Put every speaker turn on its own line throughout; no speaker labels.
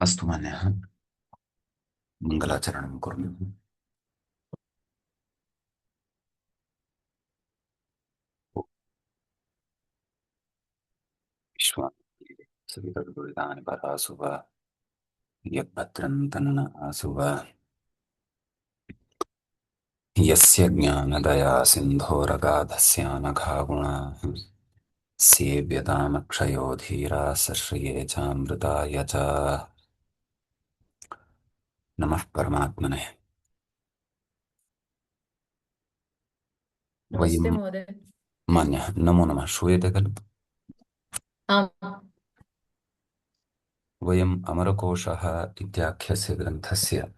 अस्तु मान्यः। मङ्गलाचरणं कुर्मः। विश्वामित्रे सवितर्दुरितानि परासु वा यद्भद्रं तन्न आसु वा यस्य ज्ञानदया सिन्धोरगाधस्यानघागुणाः सेव्यतामक्षयो धीराः सश्रिये चामृताय च। नमः परमात्मने।
नमस्ते
वयं
महोदय।
मान्यः नमो नमः। श्रूयते खलु?
आम्।
वयम् अमरकोशः इत्याख्यस्य ग्रन्थस्य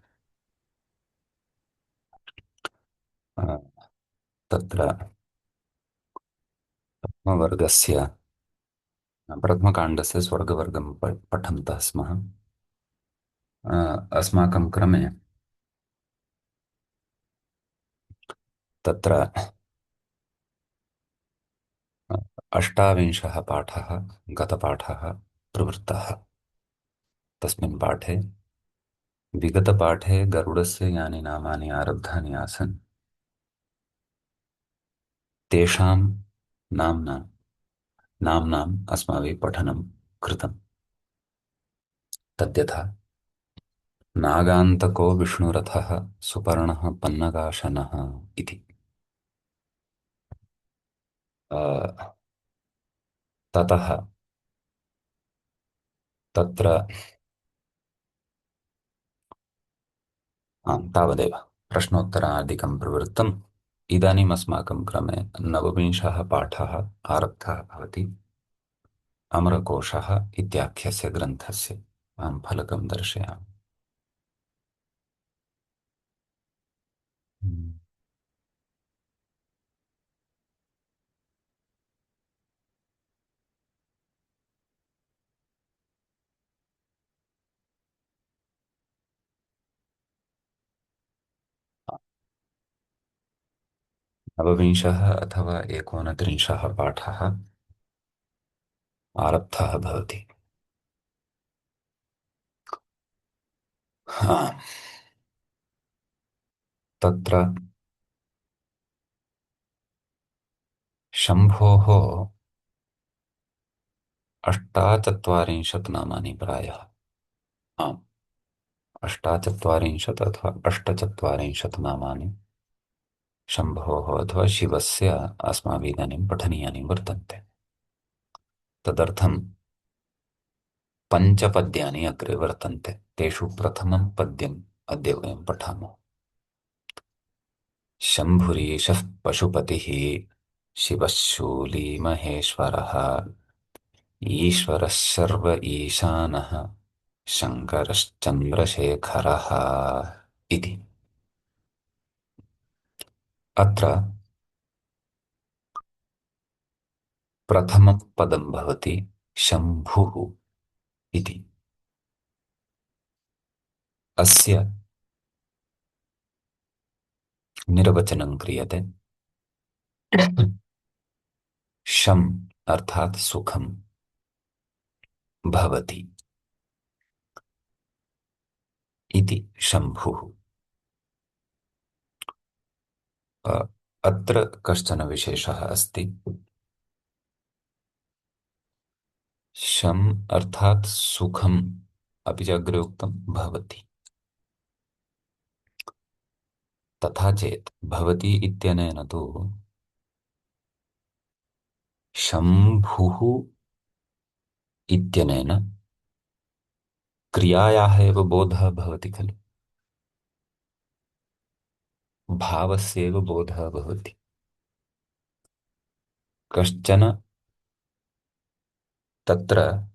अ, तत्र वर्गस्य प्रथमकाण्डस्य स्वर्गवर्गं पठन्तः स्मः। अस्माकं क्रमे तत्र अष्टाविंशः पाठः गतपाठः प्रवृत्तः। तस्मिन् पाठे विगतपाठे गरुडस्य यानि नामानि आरब्धानि आसन् तेषां नाम्ना नाम्नाम् अस्माभिः पठनं कृतं। तद्यथा नागान्तको विष्णुरथः सुपर्णः पन्नगाशनः इति। अ, ततः तत्र तावदेव प्रश्नोत्तरादिकं प्रवृत्तम्। इदानीम् अस्माकं क्रमे नवविंशः पाठः आरब्धः भवति अमरकोशः इत्याख्यस्य ग्रन्थस्य। अहं फलकं दर्शयामि। हम्म। नवविंशः अथवा एकोनत्रिंशः पाठः आरब्धः भवति। हा, तत्र शम्भोः अष्टाचत्वारिंशत् नामानि प्रायः। आम्, अष्टाचत्वारिंशत् अथवा अष्टचत्वारिंशत् नामानि शम्भोः अथवा शिवस्य अस्माभिः इदानीं पठनीयानि वर्तन्ते। तदर्थं पञ्चपद्यानि अग्रे वर्तन्ते। तेषु प्रथमं पद्यम् अद्य वयं पठामः। शम्भुरीशः पशुपतिः शिवः शूली महेश्वरः ईश्वरः सर्व ईशानः शङ्करश्चन्द्रशेखरः इति। अत्र प्रथमं पदं भवति शम्भुः इति। अस्य निर्वचनं क्रियते। शम् अर्थात् सुखं भवति इति शम्भुः। अ, अत्र कश्चन विशेषः अस्ति। शम् अर्थात् सुखम् अपि च अग्रे उक्तं भवति। तथा चेत् भवति इत्यनेन तु शम्भुः इत्यनेन क्रियायाः एव बोधः भवति खलु। भावस्यैव बोधः भवति। कश्चन तत्र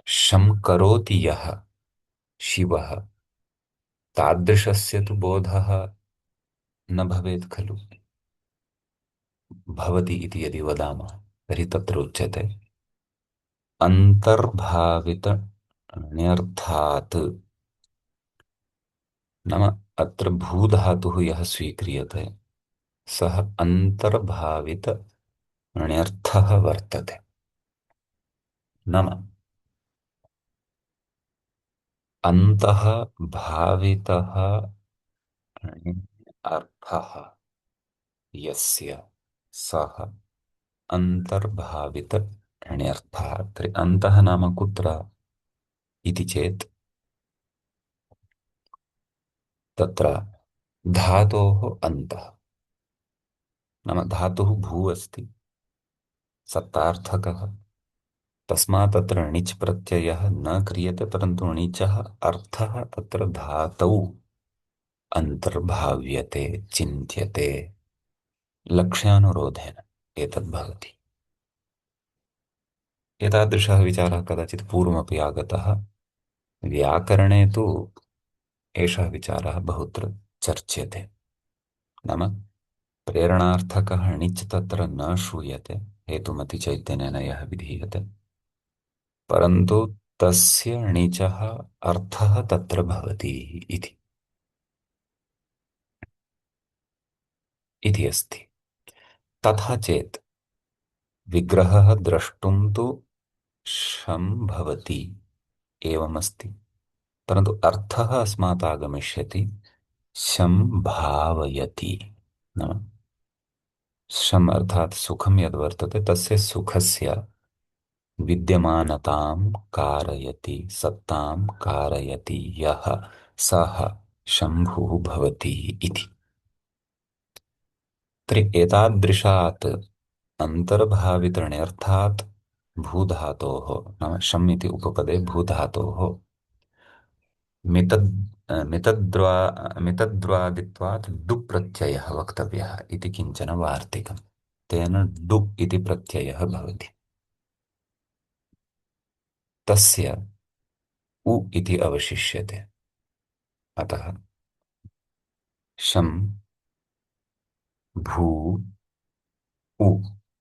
शं करोति यः शिवः तादृशस्य तु बोधः न भवेत् खलु। भवति इति यदि वदामः तर्हि तत्र उच्यते अन्तर्भावित ण्यर्थात्। नाम अत्र भूधातुः यः स्वीक्रियते सः अन्तर्भावित ण्यर्थः वर्तते। नाम अन्तः भावितः अर्थः यस्य सः अन्तर्भावित ण्यर्थः। तर्हि अन्तः नाम कुत्र इति चेत् तत्र धातोः अन्तः नाम धातुः भू अस्ति सत्तार्थकः। तस्मात् तत्र णिच् प्रत्ययः न क्रियते, परन्तु णिचः अर्थः तत्र धातौ अन्तर्भाव्यते, चिन्त्यते, लक्ष्यानुरोधेन एतद् भवति। एतादृशः विचारः कदाचित् पूर्वमपि आगतः। व्याकरणे तु एषः विचारः बहुत्र चर्च्यते। नाम प्रेरणार्थकः णिच् तत्र न श्रूयते हेतुमतिचैतन्येन यः विधीयते, परन्तु तस्य णिचः अर्थः तत्र भवति इति अस्ति। तथा चेत् विग्रहः द्रष्टुं तु शं भवति एवमस्ति, परन्तु अर्थः अस्मात् आगमिष्यति शं भावयति। नाम शम् अर्थात् सुखं यद्वर्तते तस्य सुखस्य विद्यमानतां कारयति, सत्तां कारयति यः सः शम्भुः भवति इति। तर्हि एतादृशात् अन्तर्भावितण्यर्थात् भूधातोः नाम शम् इति उपपदे भूधातोः मितद्वादित्वात् डु प्रत्ययः वक्तव्यः इति किञ्चन वार्तिकम्। तेन डु इति प्रत्ययः भवति। तस्य उ इति अवशिष्यते। अतः शं भू उ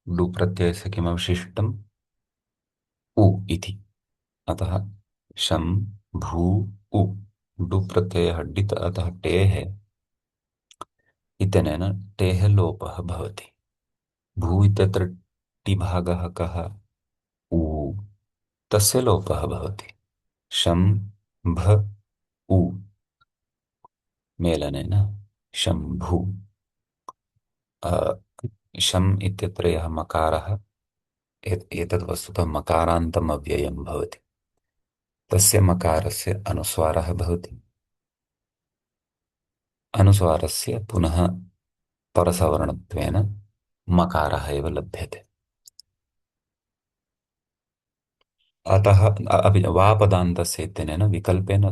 डु प्रत्ययस्य किमवशिष्टम् उ इति। अतः शं भू उ डु प्रत्ययः डित् अतः टेः इत्यनेन टेः लोपः भवति। भू इत्यत्र टिभागः कः उ, तस्य लोपः भवति। शं भ उ मेलनेन शम्भु। शम् इत्यत्र यः मकारः एतद् वस्तुतः मकारान्तम् अव्ययं भवति। तस्य मकारस्य अनुस्वारः भवति। अनुस्वारस्य पुनः परसवर्णत्वेन मकारः एव लभ्यते। अतः अपि वापदान्तस्य इत्यनेन विकल्पेन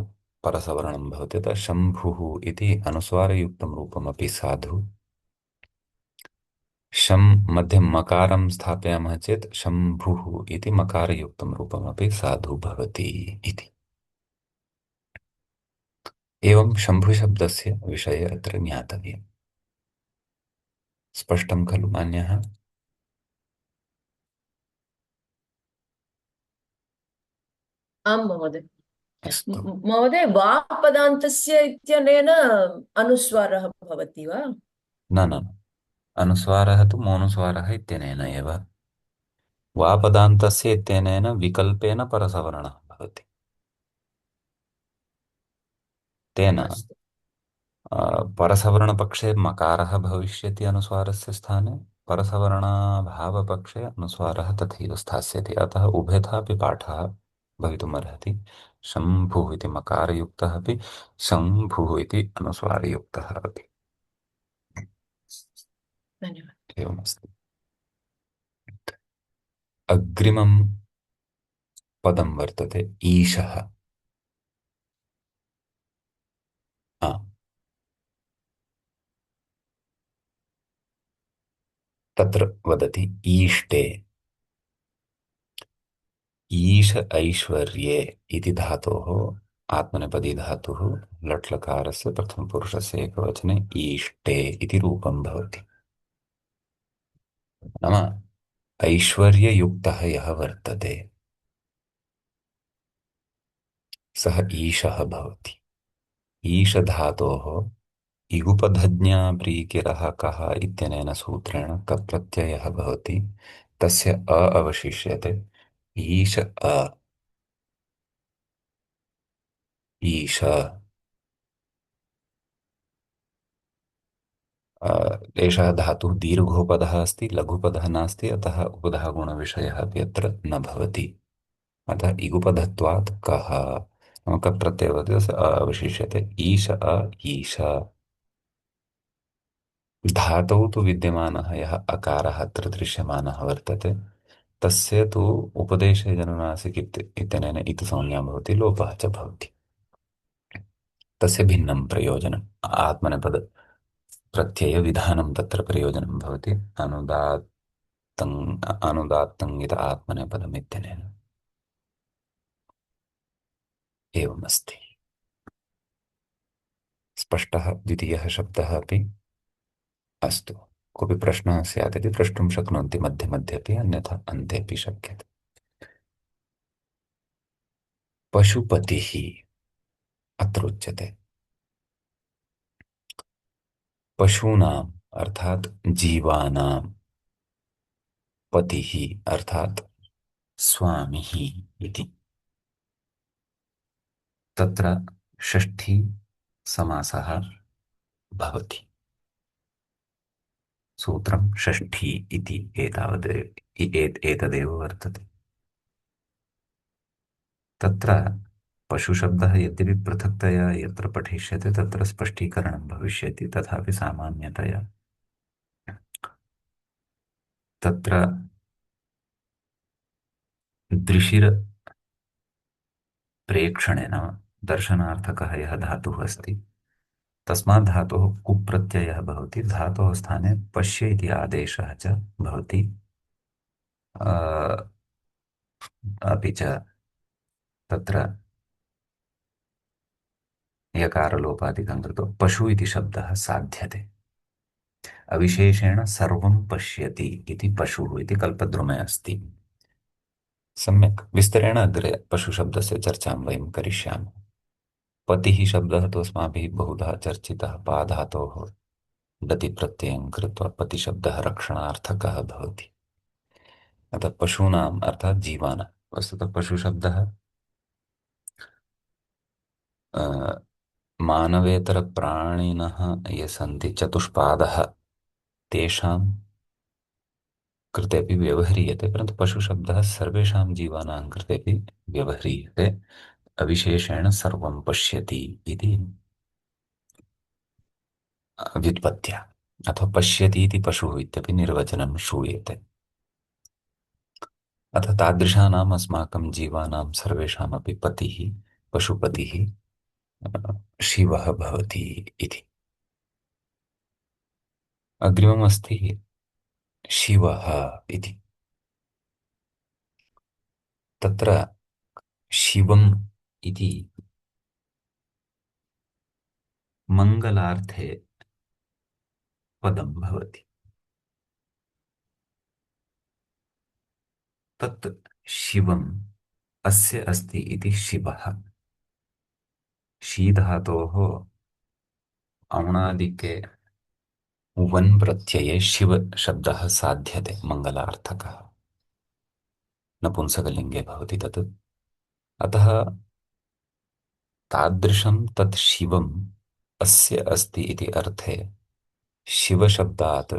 परसवर्णं भवति। अतः शम्भुः इति अनुस्वारयुक्तं रूपमपि साधु। शं मध्ये मकारं स्थापयामः चेत् शम्भुः इति मकारयुक्तं रूपमपि साधु भवति इति। एवं शम्भुशब्दस्य विषये अत्र ज्ञातव्यम्। स्पष्टं खलु मान्यः?
आं महोदय।
अस्तु।
महोदय वापदान्तस्य इत्यनेन अनुस्वारः भवति वा?
न न न। अनुस्वारः तु मोनुस्वारः इत्यनेन एव। वापदान्तस्य इत्यनेन विकल्पेन परसवर्णः भवति। तेन
अस्तु।
परसवर्णपक्षे मकारः भविष्यति अनुस्वारस्य स्थाने, परसवर्णाभावपक्षे अनुस्वारः तथैव स्थास्यति। अतः उभयथापि पाठः भवितुमर्हति। शम्भुः इति मकारयुक्तः अपि, शम्भुः इति अनुस्वारयुक्तः अपि।
धन्यवादः।
एवमस्ति। अग्रिमं पदं वर्तते ईशः। आ, तत्र वदति ईष्टे। ईश ऐश्वर्ये इति धातोः आत्मनेपदी धातुः लट्लकारस्य प्रथमपुरुषस्य एकवचने ईष्टे इति रूपं भवति। नाम ऐश्वर्ययुक्तः यः वर्तते सः ईशः भवति। ईशधातोः इगुपधज्ञा प्रीकिरः कः इत्यनेन सूत्रेण कप्रत्ययः भवति। तस्य अ अवशिष्यते। ईश अ ईश एषः धातुः दीर्घोपधः अस्ति, लघुपदः नास्ति, अतः उपधः गुणविषयः अपि अत्र न भवति। अतः इगुपधत्वात् कः नाम कः प्रत्ययः भवति तस्य अवशिष्यते। ईश ईश। धातौ तु विद्यमानः यः अकारः अत्र दृश्यमानः वर्तते, तस्य तु उपदेशे जननासिक् इत्यनेन इतसंज्ञा भवति, लोपः च भवति। तस्य भिन्नं प्रयोजनम् आत्मनेपद प्रत्ययविधानं तत्र प्रयोजनं भवति अनुदात्तं यत् आत्मनेपदम् इत्यनेन एवमस्ति। स्पष्टः द्वितीयः शब्दः अपि। अस्तु, कोऽपि प्रश्नः स्यात् इति प्रष्टुं शक्नुवन्ति मध्ये मध्ये अपि, अन्यथा अन्तेऽपि शक्यते। पशुपतिः अत्र उच्यते। पशूनाम् अर्थात जीवानां, पतिः अर्थात स्वामी इति। तत्र षष्ठी समासः भवति। सूत्रं षष्ठी इति एतदेव वर्तते। तत्र पशुशब्दः यद्यपि पृथक्तया यत्र पठिष्यते तत्र स्पष्टीकरणं भविष्यति, तथापि सामान्यतया तत्र दृशिर प्रेक्षणेन दर्शनार्थकः यः धातुः अस्ति, तस्मात् धातोः कुप्रत्ययः भवति, धातोः स्थाने पश्य इति आदेशः च भवति। अ, अपि च तत्र यकारलोपादिकं कृत्वा पशु इति शब्दः साध्यते। अविशेषेण सर्वं पश्यति इति पशुः इति कल्पद्रुमे अस्ति। सम्यक् विस्तरेण अग्रे पशुशब्दस्य चर्चां वयं करिष्यामः। पतिः शब्दः तु अस्माभिः बहुधा चर्चितः। पाधातोः डति प्रत्ययं कृत्वा पतिशब्दः रक्षणार्थकः भवति। अतः पशूनाम् अर्थात् जीवानां, वस्तुतः पशुशब्दः अ, मानवेतरप्राणिनः ये सन्ति चतुष्पादः तेषां कृते अपि व्यवह्रियते, परन्तु पशुशब्दः सर्वेषां जीवानां कृतेपि व्यवह्रियते। अविशेषेण सर्वं पश्यति इति व्युत्पत्त्या, अथवा पश्यति इति पशुः इत्यपि निर्वचनं श्रूयते। अथ तादृशानाम् अस्माकं जीवानां सर्वेषामपि पतिः पशुपतिः शिवः भवति इति। अग्रिममस्ति शिवः इति। तत्र शिवम् इति मङ्गलार्थे पदं भवति। तत् शिवम् अस्य अस्ति इति शिवः। शीधातोः औणादिके वन् प्रत्यये शिव शब्दः साध्यते, मङ्गलार्थकः। नपुंसकलिङ्गे भवति तत्। अतः तादृशं तत् शिवम् अस्य अस्ति इति अर्थे शिवशब्दात्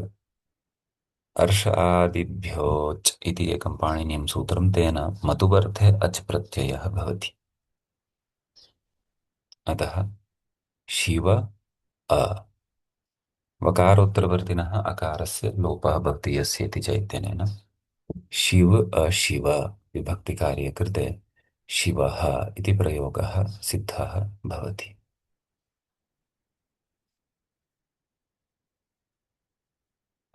अर्ष आदिभ्योच् इति एकं पाणिनीयं सूत्रं, तेन मतुवर्थे अच् प्रत्ययः भवति। अतः शिव अ वकारोत्तरवर्तिनः अकारस्य लोपः भवति यस्य इति चैतन्येन शिव अशिव विभक्तिकार्ये कृते शिवः इति प्रयोगः सिद्धः भवति।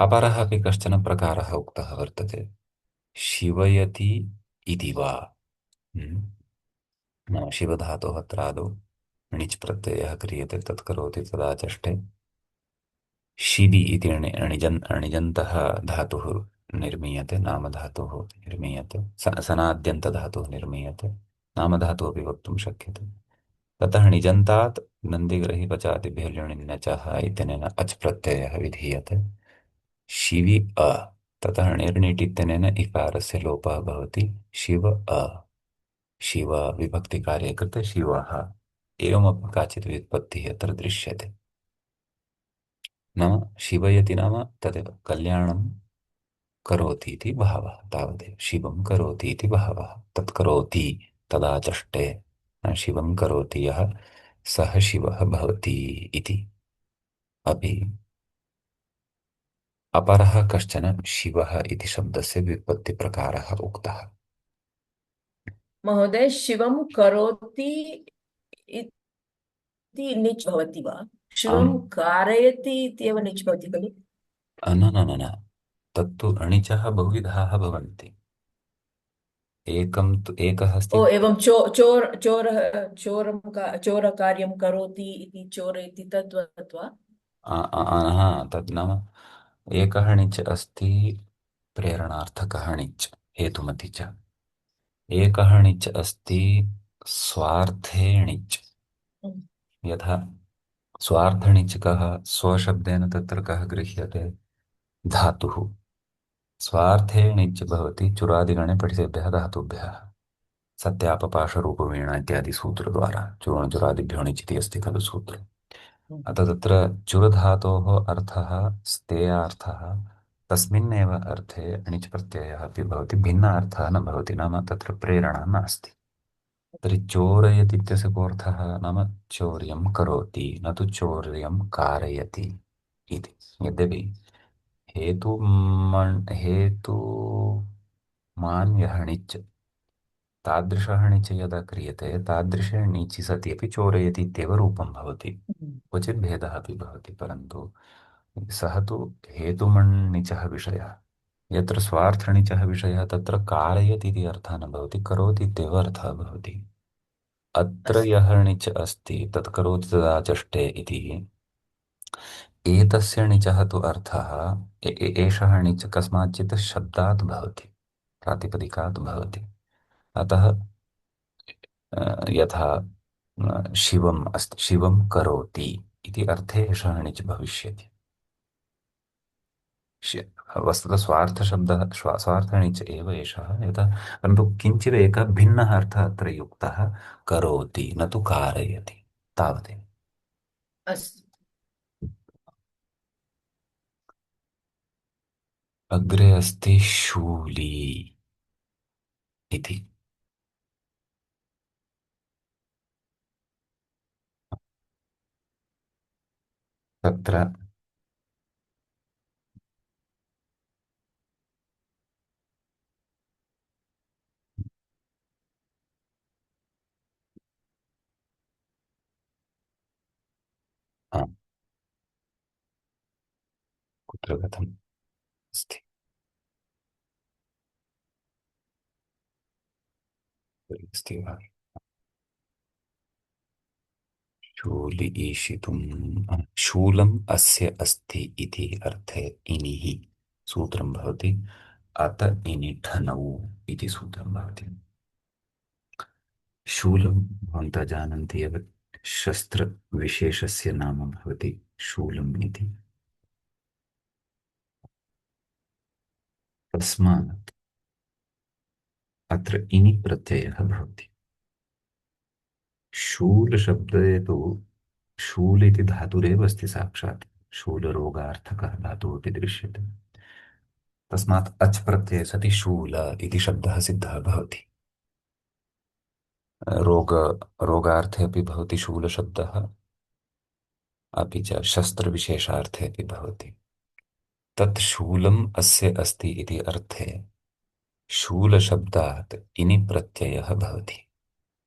अपरः अपि कश्चन प्रकारः उक्तः वर्तते, शिवयति इति वा। नाम शिवधातोः अत्र आदौ णिच् प्रत्ययः क्रियते, तत् करोति तदा चष्टे शिवि इति अणिजन्तः धातुः निर्मीयते, नामधातुः निर्मीयते, सनाद्यन्तधातुः निर्मीयते, नामधातुः अपि वक्तुं शक्यते। ततः णिजन्तात् नन्दिग्रहि पचादिभ्यो ल्युणिन्यचः इत्यनेन अच् प्रत्ययः विधीयते। शिवि अ, ततः णिर्णिट् इत्यनेन इकारस्य लोपः भवति। शिव अ, शिव विभक्तिकार्ये कृते शिवः। एवमपि काचित् व्युत्पत्तिः अत्र दृश्यते। नाम शिवयति नाम तदेव कल्याणं करोति इति भावः, तावदेव शिवं करोति इति भावः। तत् करोति तदा चष्टे शिवं करोति यः सः शिवः भवति इति। अपि अपरः कश्चन शिवः इति शब्दस्य व्युत्पत्तिप्रकारः उक्तः।
महोदय, शिवं करोति इति निच् भवति वा?
आम्।
शिवं कारयति इत्येव निच् भवति खलु?
न न न न, तत्तु अणिचः बहुविधाः भवन्ति। एकं तु एकः अस्ति।
ओ एवं चोरः चोरकार्यं करोति इति चोरयति तद्वत् वा?
हा, तद् नाम एकः णिच् अस्ति प्रेरणार्थकः णिच् हेतुमति च। एकः णिच् अस्ति स्वार्थे णिच्।
हम्म,
यथा स्वार्थणिच् कः, स्वशब्देन तत्र कः गृह्यते, धातुः। स्वार्थे णिच् भवति चुरादिगणे पठितेभ्यः धातुभ्यः, सत्यापपाशरूपवीणा इत्यादि सूत्रद्वारा चूर्णचुरादिभ्यो णिच् इति अस्ति खलु सूत्रम्।
हम्म,
अतः तत्र चुरधातोः अर्थः स्तेयार्थः, तस्मिन्नेव अर्थे अणिच् प्रत्ययः अपि भवति, भिन्नः अर्थः न भवति, नाम तत्र प्रेरणा नास्ति। तर्हि चोरयति इत्यस्य कोऽर्थः, नाम चौर्यं करोति, न तु चौर्यं कारयति इति। यद्यपि हेतुमान् णिच्, तादृशः णिच् यदा क्रियते तादृशे णिचि सति अपि चोरयति इत्येव रूपं भवति।
हम्म,
क्वचित् भेदः अपि भवति, परन्तु सः तु हेतुमण्णिचः विषयः। यत्र स्वार्थणिचः विषयः तत्र कारयति इति अर्थः न भवति, करोति इत्येव अर्थः भवति। अत्र
अस्तु।
यः णिच् अस्ति तत् करोति तदा चष्टे इति, एतस्य णिचः तु अर्थः एषः णिच् कस्माच्चित् शब्दात् भवति, प्रातिपदिकात् भवति। अतः यथा शिवम् अस्ति, शिवं करोति इति अर्थे एषः णिच् भविष्यति। शि- वस्तुतः स्वार्थशब्दः स्वार्थणिच् एव एषः, यतः परन्तु किञ्चित् एकः भिन्नः अर्थः अत्र युक्तः, करोति न तु कारयति, तावदेव।
अस्तु।
अग्रे अस्ति शूली इति। तत्र आम्, कुत्र गतम् अस्ति, अस्ति वा? शूलि ईशितुम् शूलम् अस्य अस्ति इति अर्थे इनिः सूत्रं भवति। अत इनिठनौ इति सूत्रं भवति। शूलं भवन्तः जानन्ति एव, शस्त्रविशेषस्य नाम भवति शूलम् इति। तस्मात् अत्र इनि प्रत्ययः भवति। शूलशब्दे तु शूल इति धातुरेव अस्ति साक्षात्, शूलरोगार्थकः धातुः अपि दृश्यते। तस्मात् अच् प्रत्यये सति शूल इति शब्दः सिद्धः भवति। रोग रोगार्थे अपि भवति शूलशब्दः, अपि च शस्त्रविशेषार्थे अपि भवति। तत् शूलम् अस्य अस्ति इति अर्थे शूलशब्दात् इनि प्रत्ययः भवति।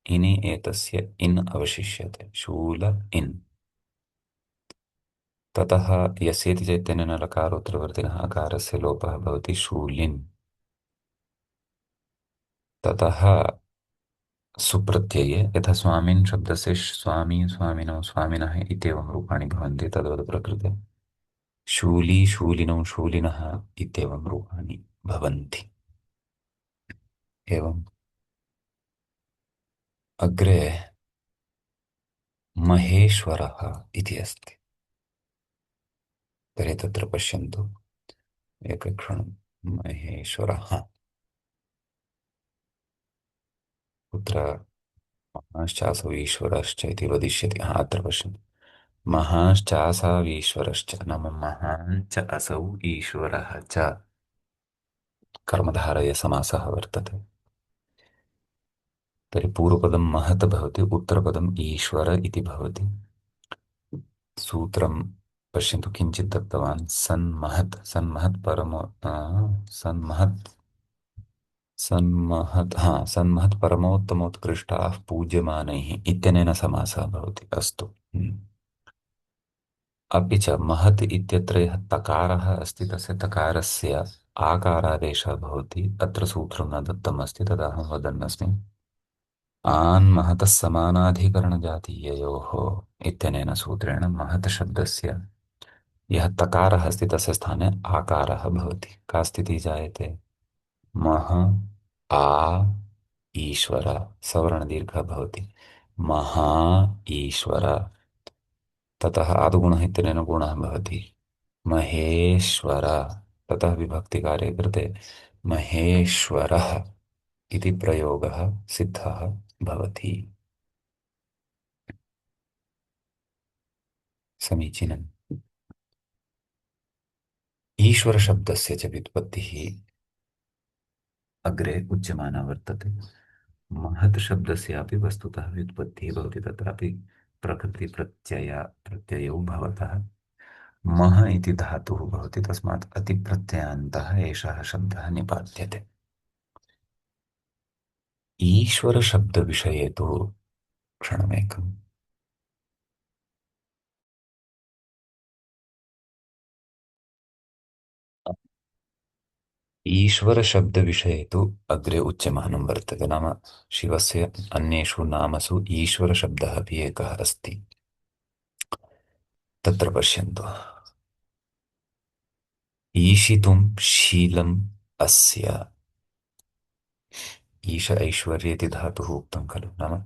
इनि एतस्य इन् अवशिष्यते, शूल इन्। ततः यस्येति चैतन्येन लकारोत्तरवर्तिनः अकारस्य लोपः भवति शूलिन्। ततः सुप्रत्यये यथा स्वामिन् शब्दस्य स्वामी स्वामिनौ स्वामिनः इत्येवं रूपाणि भवन्ति, तद्वत् प्रकृते शूली शूलिनौ शूलिनः इत्येवं रूपाणि भवन्ति। एवम् अग्रे महेश्वरः इति अस्ति। तर्हि तत्र पश्यन्तु एकक्षणं। महेश्वरः कुत्र महाश्चासौ ईश्वरश्च इति वदिष्यति। हा अत्र पश्यन्तु, महाश्चासावीश्वरश्च नाम महान् च असौ ईश्वरः च कर्मधारय समासः वर्तते। तर्हि पूर्वपदं महत् भवति, उत्तरपदम् ईश्वर इति भवति। सूत्रं पश्यन्तु, किञ्चित् दत्तवान्, सन्महत् सन्महत् परमो सन्महत् सन्महत् हा सन्महत् परमोत्तमोत्कृष्टाः पूज्यमानैः इत्यनेन समासः भवति। अस्तु। अपि च महत् इत्यत्र यः तकारः अस्ति तस्य तकारस्य आकारादेशः भवति। अत्र सूत्रं न दत्तमस्ति, तदहं वदन्नस्मि। आन् महतः समानाधिकरणजातीययोः इत्यनेन सूत्रेण महत् शब्दस्य यः तकारः अस्ति तस्य स्थाने आकारः भवति। का स्थितिः जायते? मह आ ईश्वर, सवर्णदीर्घः भवति। महा ईश्वर, ततः आदुगुणः इत्यनेन गुणः भवति। महेश्वर, ततः विभक्तिकार्ये कृते महेश्वरः इति प्रयोगः सिद्धः भवति। समीचीनम्। ईश्वरशब्दस्य च व्युत्पत्तिः अग्रे उच्यमाना वर्तते। महत् शब्दस्यापि वस्तुतः व्युत्पत्तिः भवति, तत्रापि प्रत्ययौ भवतः मह इति धातुः भवति, तस्मात् अतिप्रत्ययान्तः एषः शब्दः निपात्यते। ईश्वरशब्दविषये तु क्षणमेकम्। ईश्वरशब्दविषये तु अग्रे उच्यमानं वर्तते, नाम शिवस्य अन्येषु नामसु ईश्वरशब्दः अपि एकः अस्ति। तत्र पश्यन्तु, ईशितुं शीलम् अस्य, ईश ऐश्वर्य इति धातुः उक्तं खलु, नाम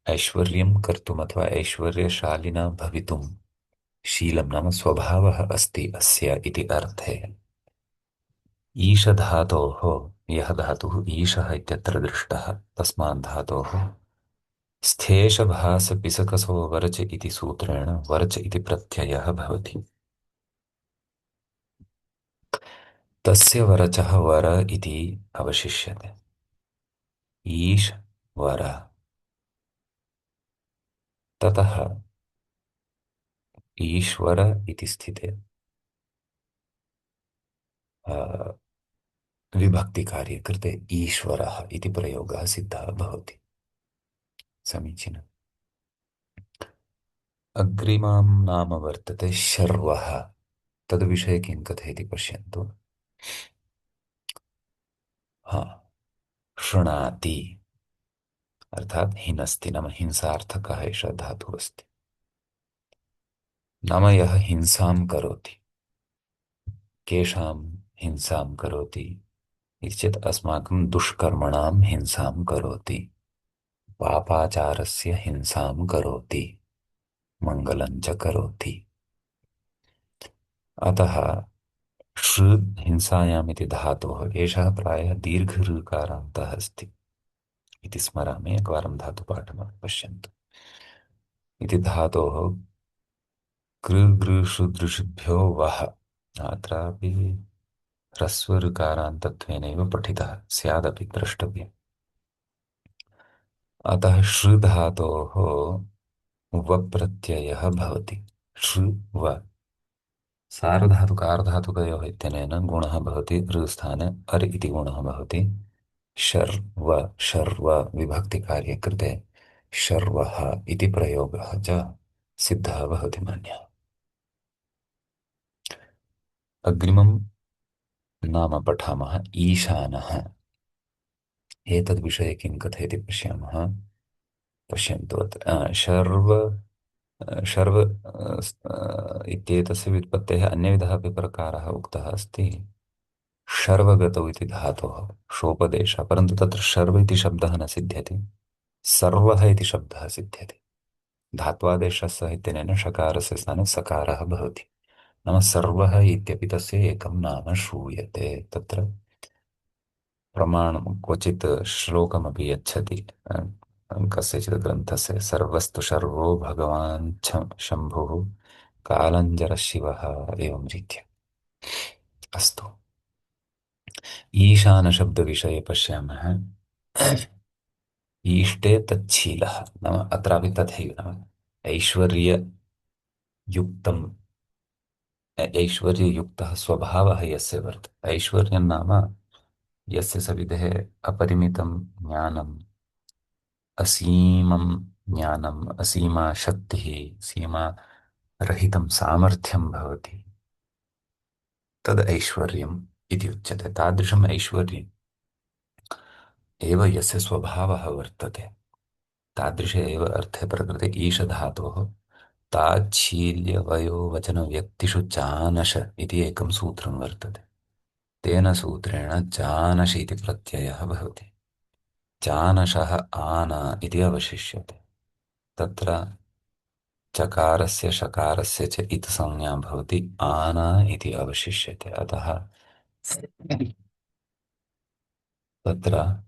ऐश्वर्यं कर्तुम् अथवा ऐश्वर्यशालिना भवितुं शीलं नाम स्वभावः अस्ति अस्य इति अर्थे। ईशधातोः यः धातुः ईशः इत्यत्र दृष्टः, तस्मात् धातोः स्थेशभासपिसकसो वर्च इति सूत्रेण वर्च इति प्रत्ययः भवति। तस्य वरचः वर इति अवशिष्यते। ईश वर, ततः ईश्वर इति स्थिते विभक्तिकार्ये कृते ईश्वरः इति प्रयोगः सिद्धः भवति। समीचीनम्। अग्रिमं नाम वर्तते शर्वः। तद्विषये किं कथयति पश्यन्तु। हाँ, शृणाति अर्थात हिनस्ति, नाम हिंसार्थकः एषः धातुः अस्ति। नाम यः हिंसां करोति, केषां हिंसां करोति इति चेत् अस्माकं दुष्कर्मणां हिंसां करोति, पापाचारस्य हिंसां करोति, मङ्गलं च करोति। अतः शृ हिंसायाम् इति धातोः एषः प्रायः दीर्घऋकारान्तः अस्ति इति स्मरामि। एकवारं धातुपाठं पश्यन्तु। इति धातोः कृगृषुदृषिभ्यो वः, अत्रापि ह्रस्वऋकारान्तत्वेनैव पठितः स्यादपि द्रष्टव्यम्। अतः शृ धातोः वप्रत्ययः भवति। शृ व सार्वधातुकारधातुकयोः इत्यनेन गुणः भवति, ऋस्थाने अर् इति गुणः भवति। शर्व शर्व विभक्तिकार्ये कृते शर्वः इति प्रयोगः च सिद्धः भवति मन्यः। अग्रिमं नाम पठामः ईशानः। एतद्विषये किं कथयति पश्यामः। पश्यन्तु इत्येतस्य व्युत्पत्तेः अन्यविधः अपि प्रकारः उक्तः अस्ति। शर्वगतौ इति धातोः शोपदेशः, परन्तु तत्र शर्व इति शब्दः न सिद्ध्यति, सर्वः इति शब्दः सिद्ध्यति। धात्वादेशस्य इत्यनेन शकारस्य स्थाने सकारः भवति, नाम सर्वः इत्यपि तस्य एकं नाम श्रूयते। तत्र प्रमाणं क्वचित् श्लोकमपि यच्छति, कस्यचित् ग्रन्थस्य सर्वस्तु शर्वो भगवान् शम्भुः कालञ्जरः शिवः एवं रीत्या। अस्तु, ईशानशब्दविषये पश्यामः। ईष्टे तच्छीलः नाम अत्रापि तथैव नाम ऐश्वर्ययुक्तं ऐश्वर्ययुक्तः स्वभावः यस्य वर्तते। ऐश्वर्यं नाम यस्य सविधे अपरिमितं ज्ञानम्, असीमं ज्ञानम्, असीमा शक्तिः, सीमारहितं सामर्थ्यं भवति, तद् ऐश्वर्यम् इति उच्यते। तादृशम् ऐश्वर्यम् एव यस्य स्वभावः वर्तते, तादृशे एव अर्थे प्रकृते ईशधातोः ताच्छील्यवयोवचनव्यक्तिषु चानश इति एकं सूत्रं वर्तते। तेन सूत्रेण चानश इति प्रत्ययः भवति। चानशः आन इति अवशिष्यते। तत्र चकारस्य शकारस्य च इति संज्ञा भवति, आन इति अवशिष्यते। अतः तत्र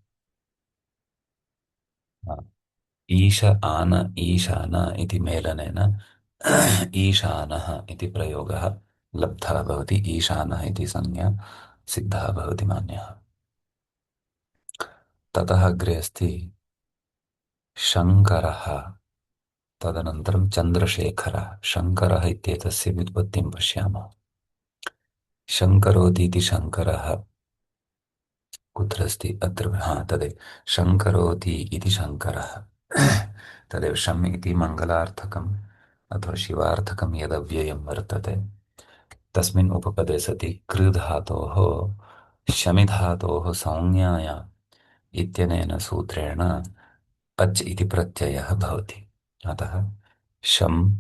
ईश आन ईशान इति मेलनेन ईशानः इति प्रयोगः लब्धः भवति। ईशानः इति संज्ञा सिद्धः भवति मान्यः। ततः अग्रे अस्ति शङ्करः, तदनन्तरं चन्द्रशेखरः। शङ्करः इत्येतस्य व्युत्पत्तिं पश्यामः। शङ्करोति इति शङ्करः कुत्र अस्ति? अत्र, हा तदेव शङ्करोति इति शङ्करः। तदेव शम् इति मङ्गलार्थकम् अथवा शिवार्थकं यदव्ययं वर्तते, तस्मिन् उपपदे सति कृधातोः शमिधातोः संज्ञाया इत्यनेन सूत्रेण अच् इति प्रत्ययः भवति। अतः शम्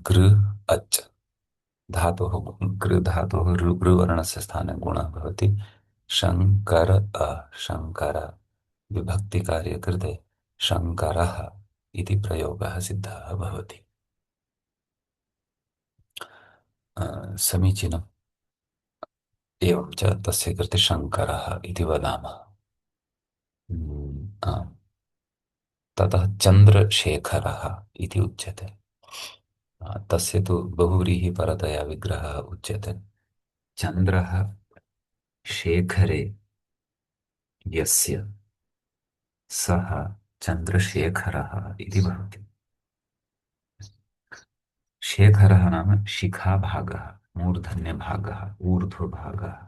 कृ अच् धातोः, कृ धातोः ऋवर्णस्य स्थाने गुणः भवति। शङ्कर शङ्कर विभक्तिकार्यकृते शङ्करः इति प्रयोगः सिद्धः भवति। समीचीनम्। एवं च तस्य कृते शङ्करः इति वदामः। आम्। ततः चन्द्रशेखरः इति उच्यते। तस्य तु बहुव्रीहिपरतया विग्रहः उच्यते। चन्द्रः शेखरे यस्य सः चन्द्रशेखरः इति भवति। शेखरः नाम शिखाभागः, मूर्धन्यभागः, ऊर्ध्वभागः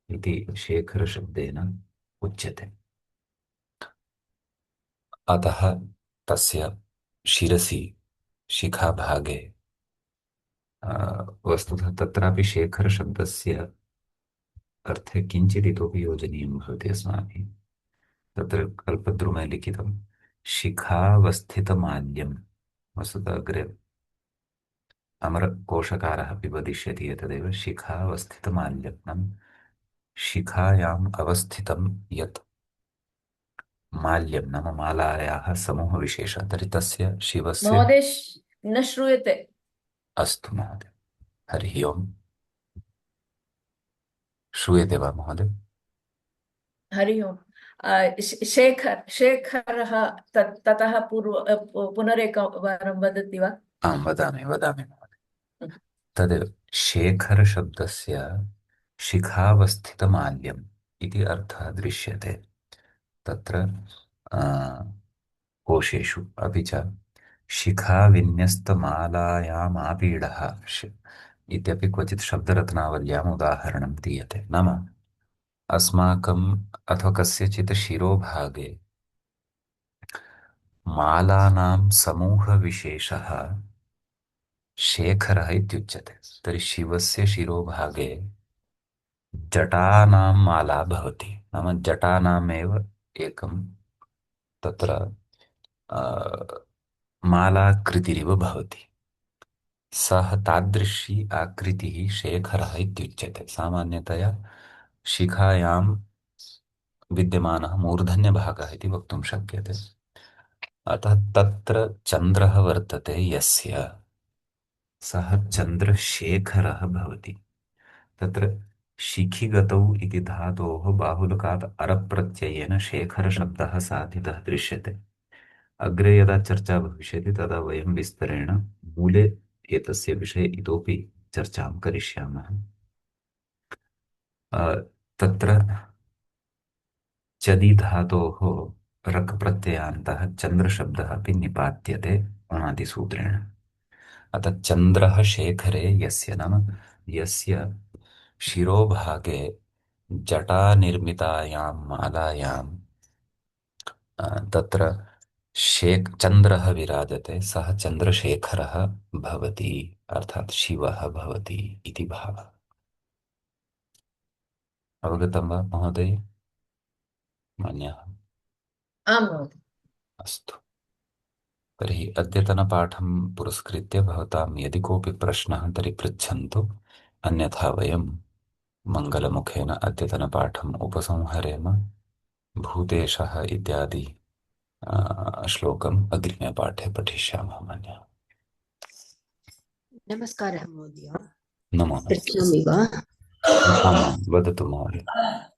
इति शेखरशब्देन उच्यते। अतः तस्य शिरसि शिखाभागे वस्तुतः तत्रापि शेखरशब्दस्य अर्थे किञ्चित् इतोपि योजनीयं भवति अस्माभिः। तत्र कल्पद्रुमे लिखितं शिखावस्थितमाल्यं। वस्तुतः अग्रे अमरकोशकारः अपि वदिष्यति एतदेव, शिखावस्थितमाल्यं नाम शिखायाम् अवस्थितं यत् माल्यं नाम मालायाः समूहविशेषः, तर्हि तस्य शिवस्य।
महोदय न श्रूयते।
अस्तु महोदय, हरिः ओम्। श्रूयते वा महोदय?
हरि ओम्। शेखरः ततः पुनरेकवारं वदति वा?
आं वदामि वदामि महोदय। तदेव शेखरशब्दस्य शिखावस्थितमाल्यम् इति अर्थः दृश्यते तत्र कोशेषु। अपि च शिखाविन्यस्तमालायामापीडः इत्यपि क्वचित् शब्दरत्नावल्याम् उदाहरणं दीयते। नाम अस्माकम् अथवा कस्यचित् शिरोभागे मालानां समूहविशेषः शेखरः इत्युच्यते। तर्हि शिवस्य शिरोभागे जटानां माला भवति, नाम जटानामेव एकं तत्र मालाकृतिरिव भवति। सः तादृशी आकृतिः शेखरः इत्युच्यते। सामान्यतया शिखायां विद्यमानः मूर्धन्यभागः इति वक्तुं शक्यते। अतः तत्र चन्द्रः वर्तते यस्य, सः चन्द्रशेखरः भवति। तत्र शिखिगतौ इति धातोः बाहुलकात् अरप्रत्ययेन शेखरशब्दः साधितः दृश्यते। अग्रे यदा चर्चा भविष्यति तदा वयं विस्तरेण मूले एतस्य विषये इतोपि चर्चां करिष्यामः। तत्र चदि धातोः रक् प्रत्ययान्तः चन्द्रशब्दः अपि निपात्यते अणादिसूत्रेण। अतः चन्द्रः शेखरे यस्य नाम यस्य शिरोभागे जटानिर्मितायां मालायां तत्र चन्द्रः विराजते, सः चन्द्रशेखरः भवति, अर्थात् शिवः भवति इति भावः। अवगतं वा महोदय? मान्यः?
आं महोदय।
अस्तु। तर्हि अद्यतनपाठं पुरस्कृत्य भवतां यदि कोऽपि प्रश्नः तर्हि पृच्छन्तु, अन्यथा वयं मङ्गलमुखेन अद्यतनपाठम् उपसंहरेम। भूतेशः इत्यादि श्लोकम् अग्रिमे पाठे पठिष्यामः मन्यः।
नमस्कारः महोदय।
नमो नमः।
पृच्छामि वा?
आमां वदतु महोदय।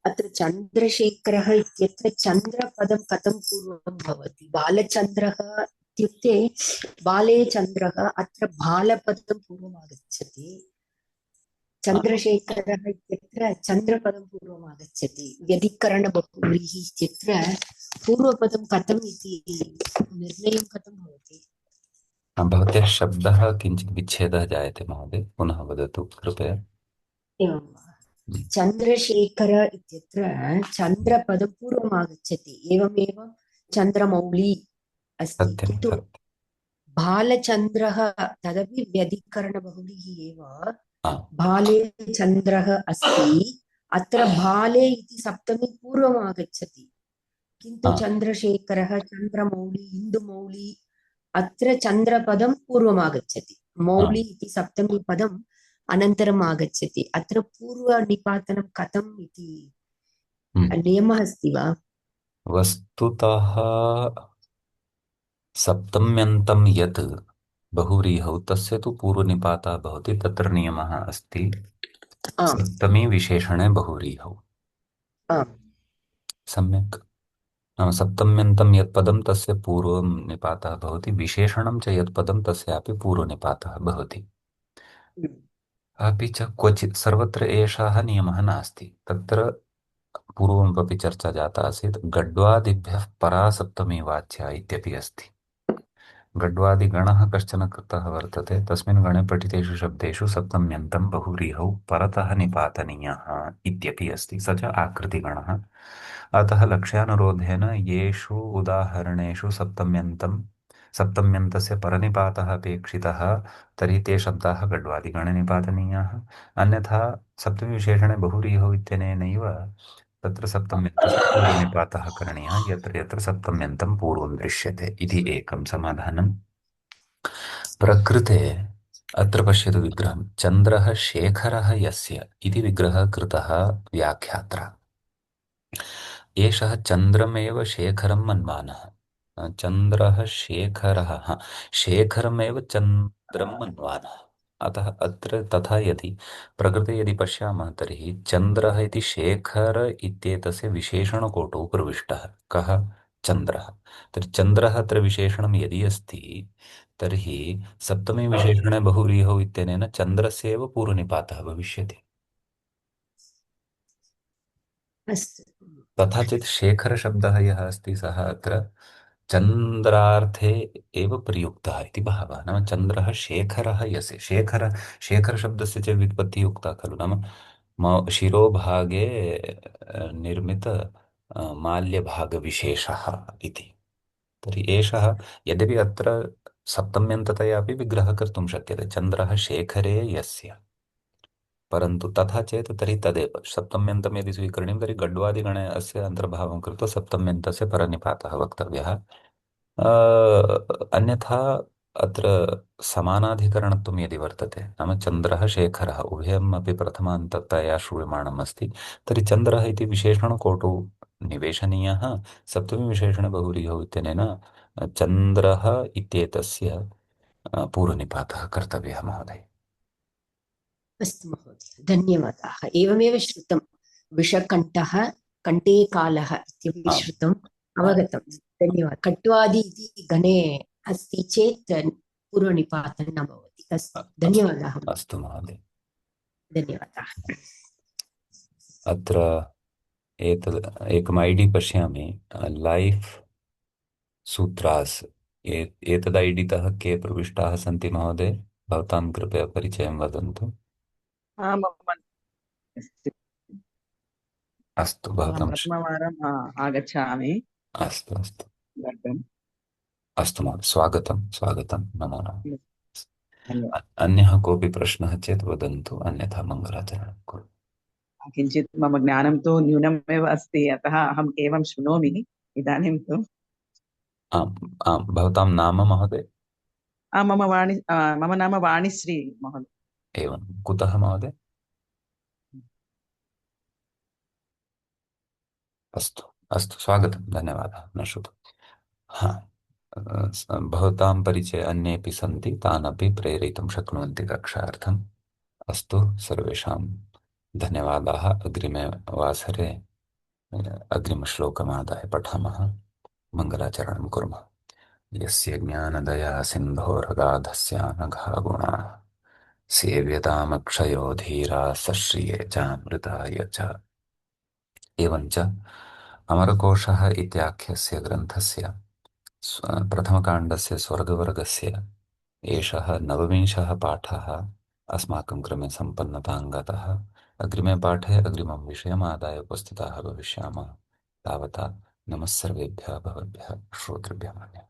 अत्र चन्द्रशेखरः इत्यत्र चन्द्रपदं कथं पूर्वं भवति? बालचन्द्रः इत्युक्ते बाले चन्द्रः, अत्र बालपदं पूर्वम् आगच्छति। चन्द्रशेखरः इत्यत्र चन्द्रपदं पूर्वम् आगच्छति। व्यधिकरणबहुव्रीहिः इत्यत्र पूर्वपदं कथम् इति निर्णयं कथं भवति?
भवत्याः शब्दः किञ्चित् विच्छेदः जायते महोदय, पुनः वदतु कृपया।
एवं वा? चन्द्रशेखर इत्यत्र चन्द्रपदं पूर्वम् आगच्छति। एवमेव चन्द्रमौळी अस्ति,
सत्यं
किन्तु
सत्यं।
बालचन्द्रः तदपि व्यधिकरणबहुलिः एव।
हा,
बाले चन्द्रः अस्ति, अत्र बाले इति सप्तमी पूर्वम् आगच्छति, किन्तु
हा,
चन्द्रशेखरः, चन्द्रमौळी, इन्दुमौळी अत्र चन्द्रपदं पूर्वम् आगच्छति।
हा।
मौळी इति सप्तमी पदम् अनन्तरम् आगच्छति। अत्र पूर्वनिपातनं कथम् इति नियमः अस्ति वा?
वस्तुतः सप्तम्यन्तं यत् बहुव्रीहौ तस्य तु पूर्वनिपातः भवति, तत्र नियमः अस्ति
आम्
सप्तमी विशेषणे बहुव्रीहौ।
आम्
सम्यक्। नाम सप्तम्यन्तं यत् पदं तस्य पूर्वं निपातः भवति, विशेषणं च यत् पदं तस्यापि पूर्वनिपातः भवति। अपि च क्वचित् सर्वत्र एषः नियमः नास्ति। तत्र पूर्वमपि चर्चा जाता आसीत्, गड्वादिभ्यः परा सप्तमी वाच्या इत्यपि अस्ति। गड्वादिगणः कश्चन कृतः वर्तते, तस्मिन् गणे पठितेषु शब्देषु सप्तम्यन्तं बहुव्रीहौ परतः निपातनीयः इत्यपि अस्ति, स च आकृतिगणः। अतः लक्ष्यानुरोधेन येषु उदाहरणेषु सप्तम्यन्तस्य परनिपातः अपेक्षितः तर्हि ते शब्दाः गड्वादिगणे निपातनीयाः। अन्यथा सप्तमीविशेषणे बहुव्रीहौ इत्यनेनैव तत्र सप्तम्यन्तस्य पूर्वनिपातः करणीयः, यत्र यत्र सप्तम्यन्तं पूर्वं दृश्यते इति एकं समाधानं। प्रकृते अत्र पश्यतु विग्रहं, चन्द्रः शेखरः यस्य इति विग्रहः कृतः व्याख्यात्रा। एषः चन्द्रमेव शेखरं मन्वानः। चन्द्रः शेखरः, शेखरमेव चन्द्रं मन्वानः। अतः अत्र तथा यदि प्रकृते यदि पश्यामः तर्हि चन्द्रः इति शेखर इत्येतस्य विशेषणकोटौ प्रविष्टः। कः? चन्द्रः। तर्हि चन्द्रः अत्र विशेषणं यदि अस्ति तर्हि सप्तमे विशेषणे बहुव्रीहौ इत्यनेन चन्द्रस्य एव पूर्वनिपातः भविष्यति।
अस्तु।
तथा चेत् शेखरशब्दः यः अस्ति सः अत्र चन्द्रार्थे एव प्रयुक्तः इति भावः। नाम चन्द्रः शेखरः यस्य, शेखरशब्दस्य च व्युत्पत्तिः उक्ता खलु। नाम शिरोभागे निर्मित माल्यभागविशेषः इति। तर्हि एषः यद्यपि अत्र सप्तम्यन्ततया अपि विग्रहः कर्तुं शक्यते, चन्द्रः शेखरे यस्य, परन्तु तथा चेत् तर्हि तदेव सप्तम्यन्तं यदि स्वीकरणीयं तर्हि गड्वादिगणे अस्य अन्तर्भावं कृत्वा सप्तम्यन्तस्य परनिपातः वक्तव्यः। अन्यथा अत्र समानाधिकरणत्वं यदि वर्तते, नाम चन्द्रः शेखरः उभयम् अपि प्रथमान्ततया श्रूयमाणम् अस्ति, तर्हि चन्द्रः इति विशेषणकोटौ निवेशनीयः। सप्तमीविशेषणे बहुव्रीहौ इत्यनेन चन्द्रः इत्येतस्य पूर्वनिपातः कर्तव्यः महोदय।
अस्तु महोदय, धन्यवादाः। एवमेव श्रुतं विषकण्ठः कण्ठे कालः इत्यपि
आम्
श्रुतम्,
आम्
अवगतं। धन्यवादः। कट्वादि इति गणे अस्ति चेत् पूर्वनिपातनं न भवति। अस्तु,
अस्तु
धन्यवादाः।
अस्तु महोदय।
धन्यवादाः।
अत्र एकम् ऐडी पश्यामि, लैफ् सूत्रास्। एतद् ऐडी तः के प्रविष्टाः सन्ति महोदय? भवतां कृपया परिचयं वदन्तु।
मम अस्ति।
अस्तु भवतां
प्रथमवारम् आगच्छामि
अस्तु अस्तु
लण्डन्।
अस्तु महोदय, स्वागतं स्वागतं, नमो नमः।
धन्यवादः।
अन्यः कोऽपि प्रश्नः चेत् वदन्तु, अन्यथा मङ्गलाचरणं कुरु।
किञ्चित् मम ज्ञानं तु न्यूनमेव अस्ति, अतः अहम् एवं शृणोमि इदानीं तु।
आम् आम्, भवतां नाम महोदय?
मम नाम वाणिश्री महोदय।
एवं, कुतः महोदय? अस्तु अस्तु, स्वागतं, धन्यवादः, न श्रुतं। हा, भवतां परिचये अन्येऽपि सन्ति, तान् अपि प्रेरयितुं शक्नुवन्ति कक्षार्थम्। अस्तु, सर्वेषां धन्यवादाः। अग्रिमे वासरे अग्रिमश्लोकमादाय पठामः, मङ्गलाचरणं कुर्मः। यस्य ज्ञानदया सिन्धोरगाधस्यानघा गुणाः सेव्यतामक्षयो धीराः सश्रिये चामृताय च। एवञ्च अमरकोशः इत्याख्यस्य ग्रन्थस्य प्रथमकाण्डस्य स्वर्गवर्गस्य एषः नवविंशः पाठः अस्माकं क्रमे सम्पन्नतां गतः। अग्रिमे पाठे अग्रिमं विषयमादाय उपस्थिताः भविष्यामः। तावता नमः सर्वेभ्यः भवद्भ्यः श्रोतृभ्यः।